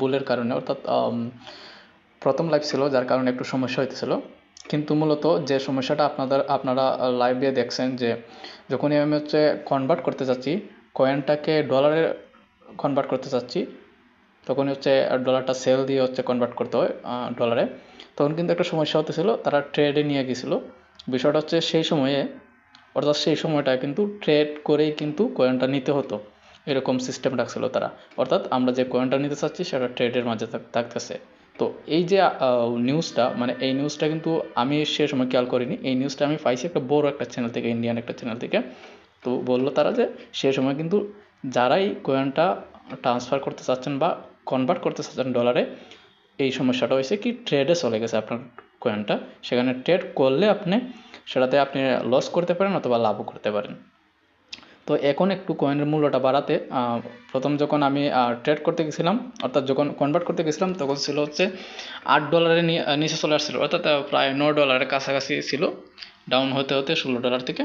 ভুলের কারণে, অর্থাৎ প্রথম লাইভ ছিল যার কারণে একটু সমস্যা হইতেছিল। কিন্তু মূলত যে সমস্যাটা আপনারা লাইভে দেখছেন যে যখনই আমি কনভার্ট করতে চাচ্ছি, কয়েনটাকে ডলারে কনভার্ট করতে চাচ্ছি, তখনই ডলারটা সেল দিয়ে কনভার্ট করতে হয় ডলারে, তখন কিন্তু একটা সমস্যা হতেছিল। তারা ট্রেডে নিয়ে গেছিলো। বিষয়টা সেই সময়ে, অর্থাৎ সেই সময়টা কিন্তু ট্রেড করেই কিন্তু কয়েনটা নিতে হতো, এরকম সিস্টেম রাখছিল তারা। অর্থাৎ আমরা যে কয়েনটা নিতে চাচ্ছি সেটা ট্রেডের মাঝে থাকতেছে। তো এই যে নিউজটা, মানে এই নিউজটা কিন্তু আমি সে সময় খেয়াল করিনি। এই নিউজটা আমি পাইছি একটা বড় একটা চ্যানেল থেকে, ইন্ডিয়ান একটা চ্যানেল থেকে। তো বললো তারা যে সে সময় কিন্তু যারাই কয়েনটা ট্রান্সফার করতে চাচ্ছেন বা কনভার্ট করতে চাচ্ছেন ডলারে, এই সমস্যাটা হয়েছে কি, ট্রেডে চলে গেছে আপনার কয়েনটা। সেখানে ট্রেড করলে সেটাতে আপনি লস করতে পারেন অথবা লাভও করতে পারেন। তো এখন একটু কয়েনের মূল্যটা বাড়াতে, প্রথম যখন আমি ট্রেড করতে গেছিলাম, অর্থাৎ যখন কনভার্ট করতে গেছিলাম, তখন ছিল $8 নিচে চলে আসছিল, অর্থাৎ প্রায় $9 কাছাকাছি ছিল, ডাউন হতে হতে $16 থেকে।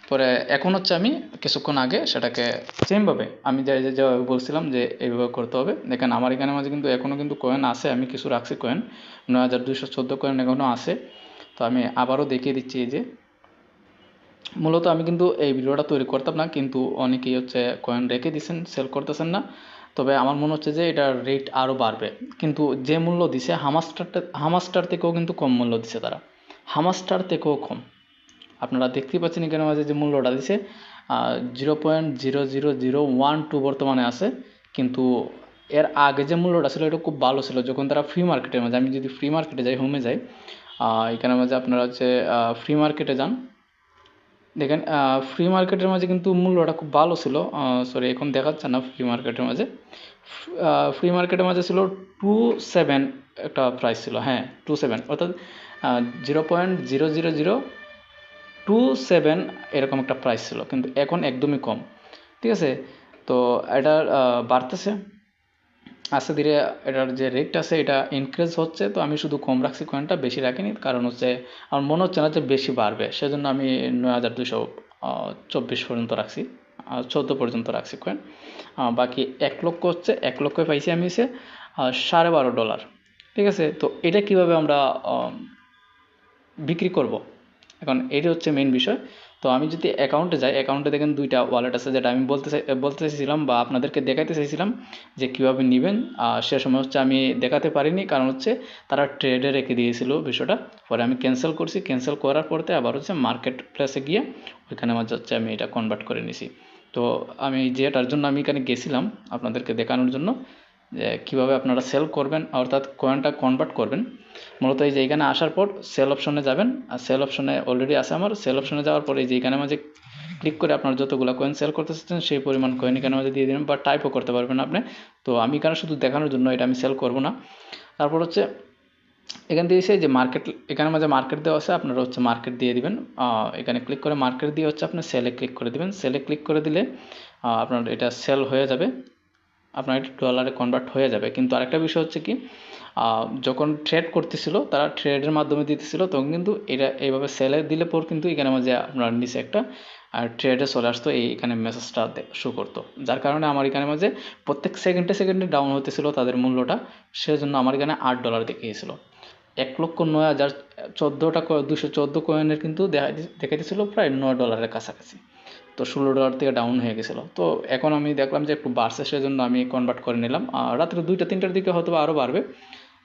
পরে এখন আমি কিছুক্ষণ আগে সেটাকে সেমভাবে আমি যেভাবে বলছিলাম যে এইভাবে করতে হবে। দেখেন আমার এখানে মাঝে কিন্তু এখনও কিন্তু কয়েন আছে, আমি কিছু রাখছি কয়েন, 9214 কয়েন এখনও আছে। তো আমি আবারও দেখিয়ে দিচ্ছি। এই যে মূলত আমি কিন্তু এই ভিডিওটা তৈরি করতাম না, কিন্তু অনেকেই কয়েন রেখে দিচ্ছেন, সেল করতেছেন না। তবে আমার মনে হচ্ছে যে এটার রেট আরও বাড়বে। কিন্তু যে মূল্য দিছে হামাস্টার থেকেও কিন্তু কম মূল্য দিছে তারা, হামাস্টার থেকেও কম। আপনারা দেখতেই পাচ্ছেন এখানে মাঝে যে মূল্যটা দিছে 0.00012 বর্তমানে আছে। কিন্তু এর আগে যে মূল্যটা ছিল এটা খুব ভালো ছিল, যখন তারা ফ্রি মার্কেটের মাঝে, আমি যদি ফ্রি মার্কেটে যাই, হোমে যাই, এখানে মাঝে আপনারা ফ্রি মার্কেটে যান, দেখেন ফ্রি মার্কেটের মাঝে কিন্তু মূল্যটা খুব ভালো ছিল। সরি, এখন দেখাচ্ছে না ফ্রি মার্কেটের মাঝে। ফ্রি মার্কেটের মাঝে ছিল 27 একটা প্রাইস ছিল, হ্যাঁ 27, অর্থাৎ 0.00027 এরকম একটা প্রাইস ছিল। কিন্তু এখন একদমই কম, ঠিক আছে। তো এটা বাড়তেছে আস্তে ধীরে, এটার যে রেট আছে এটা ইনক্রিজ হচ্ছে। তো আমি শুধু কম রাখছি কয়েনটা, বেশি রাখিনি, কারণ আমার মনে হচ্ছে না যে বেশি বাড়বে, সেজন্য আমি 9224 পর্যন্ত রাখছি, 14 পর্যন্ত রাখছি কয়েন। বাকি 1 লক্ষ 1 লক্ষে পাইছি আমি $12.5, ঠিক আছে। তো এটা কিভাবে আমরা বিক্রি করব, এখন এটি মেইন বিষয়। তো আমি যদি অ্যাকাউন্টে যাই, অ্যাকাউন্টে দেখেন 2টা ওয়ালেট আছে, যেটা আমি বলতে চাইছিলাম বা আপনাদেরকে দেখাইতে চাইছিলাম যে কীভাবে নেবেন। সে সময় আমি দেখাতে পারিনি, কারণ তারা ট্রেডে রেখে দিয়েছিল বিষয়টা। পরে আমি ক্যান্সেল করছি, ক্যান্সেল করার পরতে আবার মার্কেট প্লেসে গিয়ে ওইখানে আমি এটা কনভার্ট করে নিছি। তো আমি যেটার জন্য আমি এখানে গেছিলাম আপনাদেরকে দেখানোর জন্য যে কীভাবে আপনারা সেল করবেন, অর্থাৎ কয়েনটা কনভার্ট করবেন। মূলত এই যে এখানে আসার পর সেল অপশনে যাবেন, আর সেল অপশনে অলরেডি আছে আমার। সেল অপশনে যাওয়ার পর এই যে এখানে মাঝে ক্লিক করে আপনার যতগুলো কয়েন সেল করতে চাচ্ছেন সেই পরিমাণ কয়েন এখানে মাঝে দিয়ে দিবেন, বা টাইপও করতে পারবেন আপনি। তো আমি এখানে শুধু দেখানোর জন্য, এটা আমি সেল করব না। তারপর এখান দিয়ে যে মার্কেট, এখানে মাঝে মার্কেট দেওয়া আছে, আপনারা মার্কেট দিয়ে দিবেন। এখানে ক্লিক করে মার্কেট দিয়ে আপনি সেলে ক্লিক করে দিবেন। সেলে ক্লিক করে দিলে আপনার এটা সেল হয়ে যাবে, আপনার এটা ডলারে কনভার্ট হয়ে যাবে। কিন্তু আরেকটা বিষয় কি, যখন ট্রেড করতেছিল তারা ট্রেডের মাধ্যমে দিতেছিল, তখন কিন্তু এটা এইভাবে সেলে দিলে পর কিন্তু এখানে মাঝে আপনার নিচে একটা ট্রেডে চলে আসতো, এখানে মেসেজটা শো করতো। যার কারণে আমার এখানে মাঝে প্রত্যেক সেকেন্ডে ডাউন হতেছিল তাদের মূল্যটা, সেজন্য আমার এখানে $8 দেখিয়েছিল। 1,09,014 কয়েনের কিন্তু দেখাইতেছিল প্রায় $9 কাছাকাছি। তো $16 থেকে ডাউন হয়ে গেছিলো। তো এখন আমি দেখলাম যে একটু বাড়ছে, সেজন্য আমি কনভার্ট করে নিলাম। রাত্রে 2টা-3টার দিকে হয়তো আরও বাড়বে।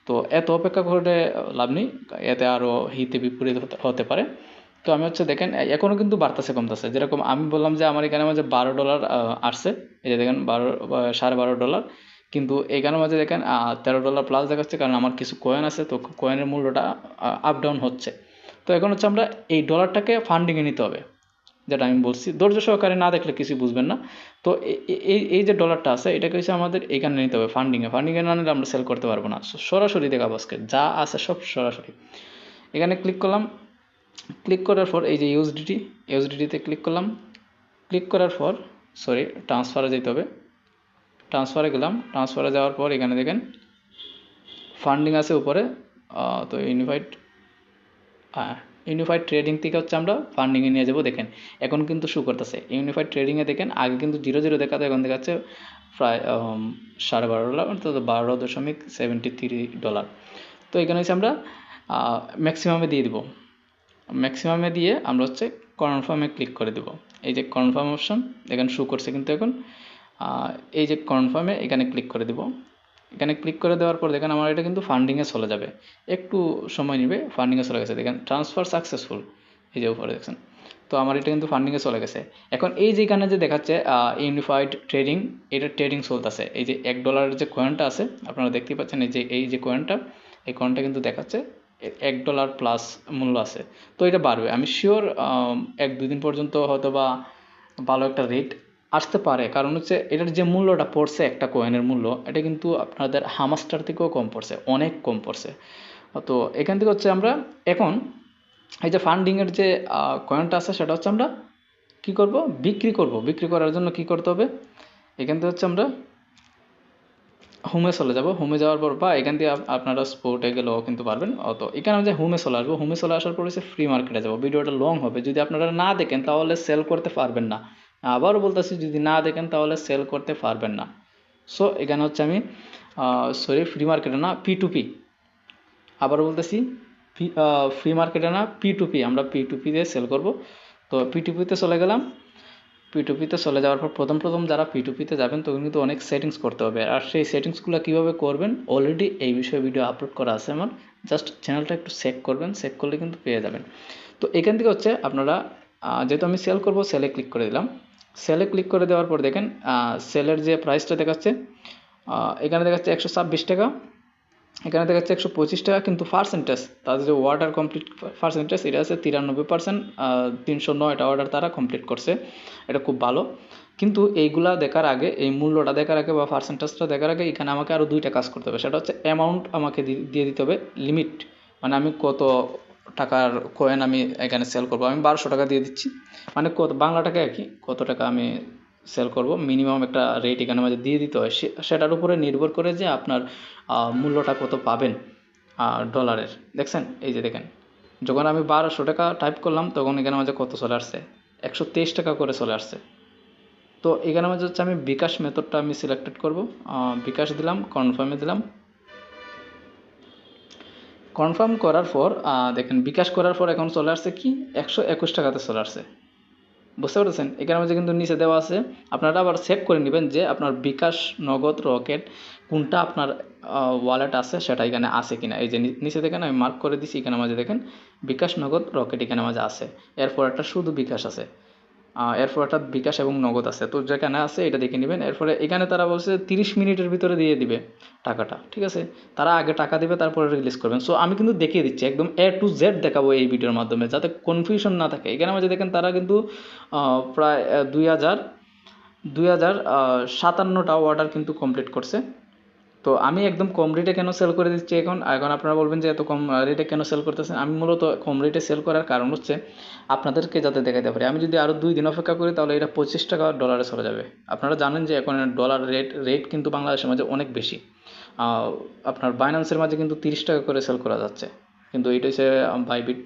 তো এত অপেক্ষা করে লাভ নেই, এতে আরও হিতে বিপরীত হতে পারে। তো আমি দেখেন এখনও কিন্তু বাড়তেছে কমতেছে। যেরকম আমি বললাম যে আমার এখানে মাঝে $12 আসছে, এই যে দেখেন $12.5, কিন্তু এখানের মাঝে দেখেন $13 প্লাস দেখাচ্ছে, কারণ আমার কিছু কয়েন আছে, তো কয়েনের মূল্যটা আপ ডাউন হচ্ছে। তো এখন আমরা এই ডলারটাকে ফান্ডিংয়ে নিতে হবে, যেটা আমি বলছি। ধৈর্য সহকারে না দেখলে কিছু বুঝবেন না। তো এই যে ডলারটা আছে এটাকে আমাদের এইখানে নিতে হবে, ফান্ডিংয়ে না নিলে আমরা সেল করতে পারবো না। সরাসরি দেখাবো আজকে যা আছে সব সরাসরি। এখানে ক্লিক করলাম, ক্লিক করার পর এই যে ইউএসডিটিতে ক্লিক করলাম। ক্লিক করার পর ট্রান্সফারে যেতে হবে। ট্রান্সফারে গেলাম, ট্রান্সফারে যাওয়ার পর এখানে দেখেন ফান্ডিং আছে উপরে। তো ইনভাইট, হ্যাঁ ইউনিফাইড ট্রেডিং থেকে হচ্ছে আমরা ফান্ডিংয়ে নিয়ে যাবো। দেখেন এখন কিন্তু শু করতেছে ইউনিফাইড ট্রেডিংয়ে, দেখেন আগে কিন্তু 0 0 দেখাতো, এখন দেখাচ্ছে প্রায় $12.5 অর্থাৎ $12.73। তো এখানে হচ্ছে আমরা ম্যাক্সিমামে দিয়ে দিব, ম্যাক্সিমামে দিয়ে আমরা হচ্ছে কনফার্মে ক্লিক করে দেব। এই যে কনফার্ম অপশন এখানে শু করছে, কিন্তু এখন এই যে কনফার্মে এখানে ক্লিক করে দেব। এখানে ক্লিক করে দেওয়ার পর দেখেন আমার এটা কিন্তু ফান্ডিংয়ে চলে যাবে, একটু সময় নেবে, ফান্ডিংয়ে চলে গেছে। দেখেন ট্রান্সফার সাকসেসফুল, এই যে উপরে দেখছেন। তো আমার এটা কিন্তু ফান্ডিংয়ে চলে গেছে। এখন এই যে এখানে যে দেখাচ্ছে ইউনিফাইড ট্রেডিং, এটা ট্রেডিং চলতেছে। এই যে $1 যে কয়েনটা আছে আপনারা দেখতেই পাচ্ছেন, এই যে কয়েনটা, এই কয়েনটা কিন্তু দেখাচ্ছে $1 প্লাস মূল্য আছে। তো এটা বাড়বে, আমি শিওর 1-2 দিন পর্যন্ত হয়তো বা ভালো একটা রেট আসতে পারে। কারণ হচ্ছে এটার যে মূল্যটা পড়ছে একটা কয়েনের মূল্য, এটা কিন্তু আপনাদের হামাস্টার থেকেও কম পড়ছে, অনেক কম পড়ছে। তো এখান থেকে হচ্ছে আমরা এখন এই যে ফান্ডিংয়ের যে কয়েনটা আছে সেটা হচ্ছে আমরা কী করব, বিক্রি করব। বিক্রি করার জন্য কি করতে হবে, এখান থেকে হচ্ছে আমরা হোমে চলে যাব। হোমে যাওয়ার পর বা এখান থেকে আপনারা স্পোর্টে গেলেও কিন্তু পারবেন। তো এখানে যে হোমে চলে আসবো, হোমে চলে আসার পর হচ্ছে ফ্রি মার্কেটে যাবো। ভিডিওটা লং হবে, যদি আপনারা না দেখেন তাহলে সেল করতে পারবেন না। আবারও বলতেছি, যদি না দেখেন তাহলে সেল করতে পারবেন না। সো এখানে হচ্ছে আমি সরি ফ্রি মার্কেটে না, P2P, আবারও বলতেছি ফ্রি মার্কেটে না, P2P, আমরা P2P দিয়ে সেল করব। তো P2Pতে চলে গেলাম। P2Pতে চলে যাওয়ার পর প্রথম যারা P2Pতে যাবেন তখন কিন্তু অনেক সেটিংস করতে হবে। আর সেই সেটিংসগুলো কীভাবে করবেন অলরেডি এই বিষয়ে ভিডিও আপলোড করা আছে আমার, জাস্ট চ্যানেলটা একটু চেক করবেন, চেক করলে কিন্তু পেয়ে যাবেন। তো এখান থেকে হচ্ছে আপনারা যেহেতু আমি সেল করব, সেলে ক্লিক করে দিলাম। সেলে ক্লিক করে দেওয়ার পর দেখেন সেলের যে প্রাইসটা দেখাচ্ছে, এখানে দেখাচ্ছে $126, এখানে দেখাচ্ছে $125, কিন্তু পার্সেন্টেজ তাদের যে অর্ডার কমপ্লিট পার্সেন্টেজ এটা আছে 93%। 309টা অর্ডার তারা কমপ্লিট করছে, এটা খুব ভালো। কিন্তু এইগুলা দেখার আগে, এই মূল্যটা দেখার আগে বা পার্সেন্টেজটা দেখার আগে এখানে আমাকে আরও 2টা কাজ করতে হবে। সেটা হচ্ছে অ্যামাউন্ট আমাকে দিয়ে দিতে হবে, লিমিট, মানে আমি কত টাকার কয়েন আমি এখানে সেল করবো। আমি $1200 দিয়ে দিচ্ছি, মানে কত বাংলা টাকা আর কি, কত টাকা আমি সেল করব মিনিমাম একটা রেট এখানে আমাদের দিয়ে দিতে হয়। সেটার উপরে নির্ভর করে যে আপনার মূল্যটা কত পাবেন ডলারের। দেখছেন এই যে দেখেন, যখন আমি $1200 টাইপ করলাম তখন এখানে মাঝে কত চলে আসছে, $123 করে চলে আসছে। তো এখানে মাঝে হচ্ছে আমি বিকাশ মেথডটা আমি সিলেক্টেড করব, বিকাশ দিলাম, কনফার্মে দিলাম। কনফার্ম করার পর দেখেন বিকাশ করার পর এখন চলে আসছে কি, $121 চলে আসছে। বুঝতে পারছেন, এখানে মধ্যে কিন্তু নিচে দেওয়া আছে, আপনারা আবার চেক করে নেবেন যে আপনার বিকাশ, নগদ, রকেট কোনটা আপনার ওয়ালেট আছে সেটা এখানে আছে কিনা। এই যে নিচে দেখেন আমি মার্ক করে দিছি, এখানে মাঝে দেখেন বিকাশ, নগদ, রকেট এখানে মাঝে আছে। এরপর একটা শুধু বিকাশ আছে, এরপর একটা বিকাশ এবং নগদ আছে। তো যেখানে আছে এটা দেখে নেবেন। এরপরে এখানে তারা বলছে 30 মিনিটের ভিতরে দিয়ে দিবে টাকাটা, ঠিক আছে। তারা আগে টাকা দিবে তারপরে রিলিজ করবেন। সো আমি কিন্তু দেখিয়ে দিচ্ছি, একদম A to Z দেখাবো এই ভিডিওর মাধ্যমে, যাতে কনফিউশন না থাকে। এখানে মাঝে দেখেন তারা কিন্তু প্রায় 2057টা অর্ডার কিন্তু কমপ্লিট করছে। তো আমি একদম কম রেটে কেন সেল করে দিচ্ছি এখন, আপনারা বলবেন যে এত কম রেটে কেন সেল করতেছেন। আমি মূলত কম রেটে সেল করার কারণ হচ্ছে আপনাদেরকে যাতে দেখাতে পারি। আমি যদি আরও 2 দিন অপেক্ষা করি তাহলে এটা $25 ডলারে চলে যাবে। আপনারা জানেন যে এখন ডলার রেট কিন্তু বাংলাদেশের মাঝে অনেক বেশি। আপনার বাইন্যান্সের মাঝে কিন্তু $30 করে সেল করা যাচ্ছে, কিন্তু এটা হচ্ছে বাইবিট,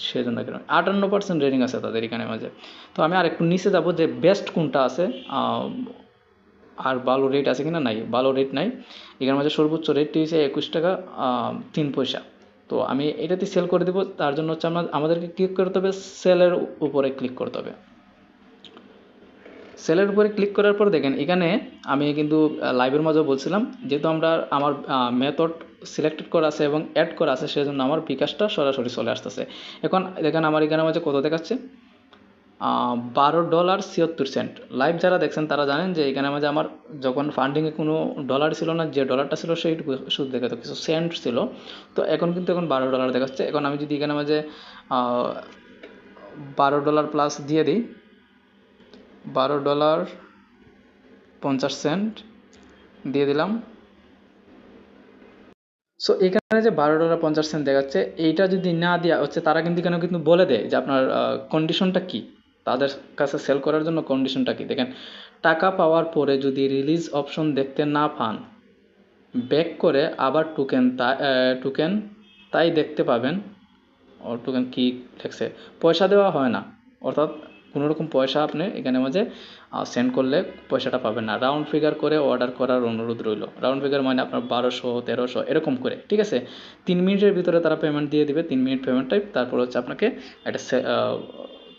সেজন্য কেন 58% রেটিং আছে তাদের এখানে মাঝে। তো আমি আর একটু নিচে যাব যে বেস্ট কোনটা আছে, আর ভালো রেট আছে কিনা, নাই, ভালো রেট নাই। এখানে মাঝে সর্বোচ্চ রেটটি হচ্ছে $21.03। তো আমি এটাতে সেল করে দেবো। তার জন্য হচ্ছে আমাদেরকে ক্লিক করতে হবে, সেলের উপরে ক্লিক করতে হবে। সেলের উপরে ক্লিক করার পর দেখেন এখানে আমি কিন্তু লাইভের মাঝেও বলছিলাম, যেহেতু আমার মেথড সিলেক্টেড করা আছে এবং অ্যাড করা আছে, সেজন্য আমার বিকাশটা সরাসরি চলে আসতেছে। এখন দেখেন আমার এখানে মাঝে কত দেখাচ্ছে, $12.76। লাইভ যারা দেখছেন তারা জানেন যে এখানে মাঝে আমার যখন ফান্ডিংয়ে কোনো ডলার ছিল না, যে ডলারটা ছিল সেইটুকু শুধু দেখাতো, কিছু সেন্ট ছিল। তো এখন কিন্তু এখন $12 দেখাচ্ছে। এখন আমি যদি এখানে মাঝে $12 প্লাস দিয়ে দিই, $12.50 দিয়ে দিলাম। সো এখানে যে $12.50 দেখাচ্ছে, এইটা যদি না দেওয়া হচ্ছে, তারা কিন্তু এখানে কিন্তু বলে দেয় যে আপনার কন্ডিশনটা কী, তাদের কাছে সেল করার জন্য কন্ডিশনটা কী। দেখেন, টাকা পাওয়ার পরে যদি রিলিজ অপশন দেখতে না পান, ব্যাক করে আবার টোকেন তাই দেখতে পাবেন। টোকেন কি লেখছে, পয়সা দেওয়া হয় না, অর্থাৎ কোনো রকম পয়সা আপনি এখানে মাঝে সেন্ড করলে পয়সাটা পাবেন না। রাউন্ড ফিগার করে অর্ডার করার অনুরোধ রইল। রাউন্ড ফিগার মানে আপনার 1200 1300 এরকম করে, ঠিক আছে। 3 মিনিটের ভিতরে তারা পেমেন্ট দিয়ে দিবে, 3 মিনিট পেমেন্ট টাইপ। তারপর হচ্ছে আপনাকে একটা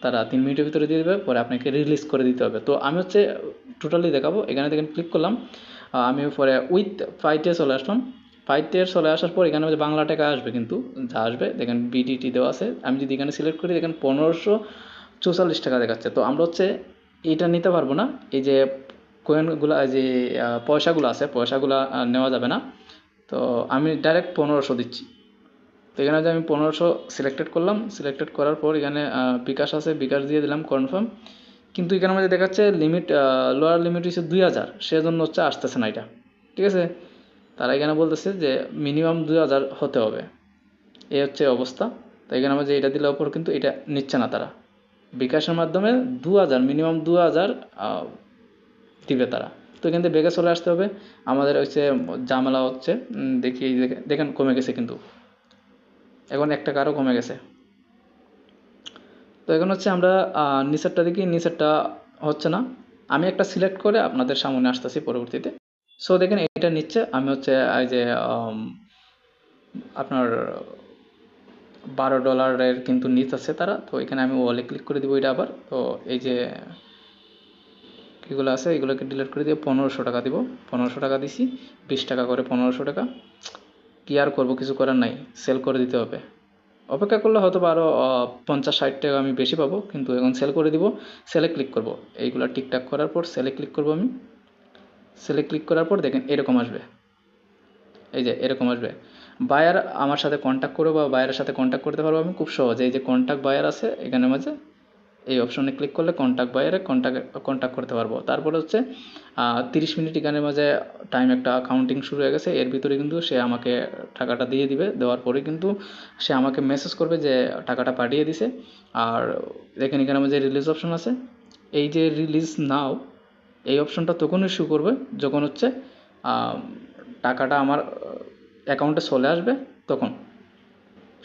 তারা 3 মিনিটের ভিতরে দিয়ে দেবে, পরে আপনাকে রিলিজ করে দিতে হবে। তো আমি হচ্ছে টোটালি দেখাবো। এখানে দেখেন ক্লিক করলাম, আমি পরে উইথ ফাইটে চলে আসলাম। ফাইটে চলে আসার পর এখানে হচ্ছে বাংলা টাকা আসবে, কিন্তু যা আসবে দেখেন বিডিটি দেওয়া আছে। আমি যদি এখানে সিলেক্ট করি দেখেন 1544 টাকা দেখাচ্ছে। তো আমরা হচ্ছে এইটা নিতে পারবো না, এই যে কয়েনগুলো, যে পয়সাগুলো আছে, পয়সাগুলো নেওয়া যাবে না। তো আমি ডাইরেক্ট 1500 দিচ্ছি। তো এখানে যে আমি 1500 সিলেক্টেড করলাম, সিলেক্টেড করার পর এখানে বিকাশ আছে, বিকাশ দিয়ে দিলাম কনফার্ম। কিন্তু এখানে মধ্যে দেখাচ্ছে লিমিট, লোয়ার লিমিট হচ্ছে 2000, সেজন্য হচ্ছে আসতেছে না এটা, ঠিক আছে। তারা এখানে বলতেছে যে মিনিমাম 2000 হতে হবে, এই হচ্ছে অবস্থা। তো এখানে আমরা যে এটা দিলে ওপর কিন্তু এটা নিচ্ছে না তারা। বিকাশের মাধ্যমে 2000, মিনিমাম 2000 দিবে তারা। তো এখান থেকে বেগে চলে আসতে হবে। আমাদের হচ্ছে ঝামেলা হচ্ছে, দেখি দেখেন কমে গেছে, কিন্তু এখন 1 টাকা আরও কমে গেছে। তো এখন হচ্ছে আমরা নিচেরটা দেখি, নিচেরটা হচ্ছে না। আমি একটা সিলেক্ট করে আপনাদের সামনে আসতেছি পরবর্তীতে। সো দেখেন এটা নিচ্ছে। আমি হচ্ছে এই যে আপনার $12 কিন্তু নিতেছে তারা। তো এখানে আমি ওয়ালে ক্লিক করে দিব এটা আবার। তো এই যে এগুলো আছে এগুলোকে ডিলিট করে দিয়ে 1500 টাকা দিব। 1500 টাকা দিছি, 20 টাকা করে 1500 টাকা। কি আর করবো, কিছু করার নাই, সেল করে দিতে হবে। অপেক্ষা করলে হয়তো আরও 50-60 টাকা আমি বেশি পাবো, কিন্তু এখন সেল করে দিব। সেলে ক্লিক করব, এইগুলো টিকটাক করার পর সেলে ক্লিক করব আমি। সেলে ক্লিক করার পর দেখেন এরকম আসবে, এই যে এরকম আসবে। বায়ার আমার সাথে কন্ট্যাক্ট করবো বা বায়ারের সাথে কন্ট্যাক্ট করতে পারবো আমি খুব সহজে। এই যে কন্ট্যাক্ট বায়ার আছে এখানে মাঝে, এই অপশনে ক্লিক করলে কন্ট্যাক্ট বায়ারে কন্ট্যাক্ট করতে পারবো। তারপরে হচ্ছে 30 মিনিট এখানে মাঝে টাইম একটা কাউন্টিং শুরু হয়ে গেছে। এর ভিতরে কিন্তু সে আমাকে টাকাটা দিয়ে দিবে। দেওয়ার পরে কিন্তু সে আমাকে মেসেজ করবে যে টাকাটা পাঠিয়ে দিছে। আর দেখেন এখানে মাঝে রিলিজ অপশন আছে, এই যে রিলিজ নাও, এই অপশনটা তখনই শো করবে যখন হচ্ছে টাকাটা আমার অ্যাকাউন্টে চলে আসবে। তখন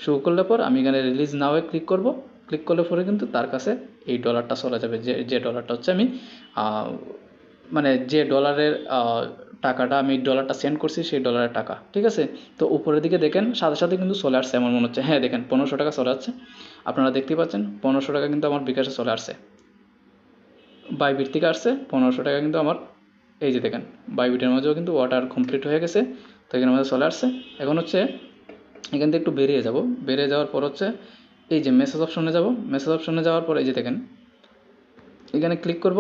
শো করলে পর আমি এখানে রিলিজ নাও ক্লিক করব। ক্লিক করলে পরে কিন্তু তার কাছে এই ডলারটা চলে যাবে, যে ডলারটা হচ্ছে আমি মানে যে ডলারের টাকাটা, আমি ডলারটা সেন্ড করছি সেই ডলারের টাকা, ঠিক আছে। তো উপরের দিকে দেখেন সাথে সাথে কিন্তু চলে আসছে আমার মনে হচ্ছে। হ্যাঁ দেখেন 1500 টাকা চলে আসছে, আপনারা দেখতেই পাচ্ছেন 1500 টাকা কিন্তু আমার বিকাশে চলে আসছে। বাইবিট থেকে আসছে 1500 টাকা কিন্তু আমার, এই যে দেখেন বাইবিটের মাঝেও কিন্তু অর্ডার কমপ্লিট হয়ে গেছে। তো এখানে মধ্যে চলে আসছে। এখন হচ্ছে এখান থেকে একটু বেরিয়ে যাব। বেরিয়ে যাওয়ার পর হচ্ছে এই যে মেসেজ অপশনে যাব। মেসেজ অপশনে যাওয়ার পর এই যে দেখেন এখানে ক্লিক করব।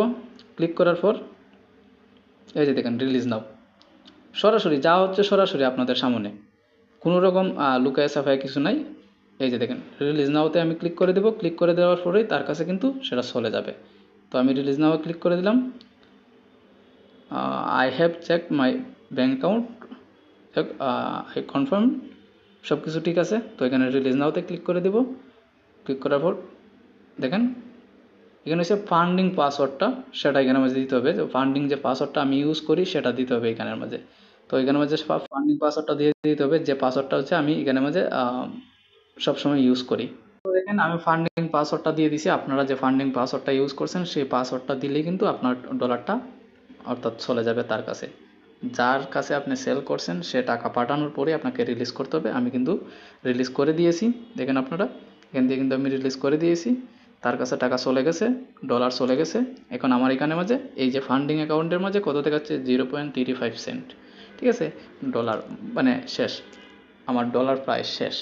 ক্লিক করার পর এই যে দেখেন রিলিজ নাও, সরাসরি যা হচ্ছে সরাসরি আপনাদের সামনে, কোনো রকম লুকায় সাফায় কিছু নাই। এই যে দেখেন রিলিজ নাওতে আমি ক্লিক করে দেবো। ক্লিক করে দেওয়ার পরেই তার কাছে কিন্তু সেটা চলে যাবে। তো আমি রিলিজ নাও ক্লিক করে দিলাম। I have check my bank account, I confirm, সব কিছু ঠিক আছে। তো এখানে রিলিজ নাওতে ক্লিক করে দেব। ক্লিক করার পর দেখেন এখানে হচ্ছে ফান্ডিং পাসওয়ার্ডটা, সেটা এখানে মাঝে দিতে হবে। তো ফান্ডিং যে পাসওয়ার্ডটা আমি ইউজ করি সেটা দিতে হবে এখানের মাঝে। তো এখানে মাঝে ফান্ডিং পাসওয়ার্ডটা দিয়ে দিতে হবে, যে পাসওয়ার্ডটা হচ্ছে আমি এখানে মাঝে সবসময় ইউজ করি। তো দেখেন আমি ফান্ডিং পাসওয়ার্ডটা দিয়ে দিছি। আপনারা যে ফান্ডিং পাসওয়ার্ডটা ইউজ করছেন সেই পাসওয়ার্ডটা দিলেই কিন্তু আপনার ডলারটা অর্থাৎ চলে যাবে তার কাছে। যার কাছে আপনি সেল করছেন সে টাকা পাঠানোর পরে আপনাকে রিলিজ করতে হবে। আমি কিন্তু রিলিজ করে দিয়েছি, দেখেন আপনারা এখান দিয়ে কিন্তু আমি রিলিজ করে দিয়েছি। তার কাছে টাকা চলে গেছে, ডলার চলে গেছে। এখন আমার এখানে মাঝে এই যে ফান্ডিং অ্যাকাউন্টের মাঝে কত দেখাচ্ছে 0.35 সেন্ট, ঠিক আছে। ডলার মানে শেষ, আমার ডলার প্রায় শেষ।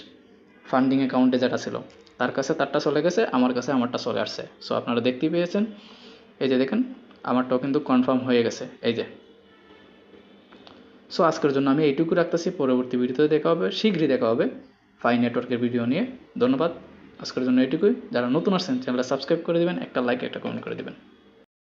ফান্ডিং অ্যাকাউন্টে যেটা ছিল তার কাছে তারটা চলে গেছে, আমার কাছে আমারটা চলে আসছে। সো আপনারা দেখতেই পেয়েছেন, এই যে দেখেন আমারটাও কিন্তু কনফার্ম হয়ে গেছে, এই যে। সো আজকের জন্য আমি এইটুকু রাখতেছি। পরবর্তী ভিডিওতে দেখা হবে, শীঘ্রই দেখা হবে ফাই নেটওয়ার্কের ভিডিও নিয়ে। ধন্যবাদ, আজকের জন্য এইটুকুই। যারা নতুন আসছেন চ্যানেলটা সাবস্ক্রাইব করে দেবেন, একটা লাইক একটা কমেন্ট করে দেবেন।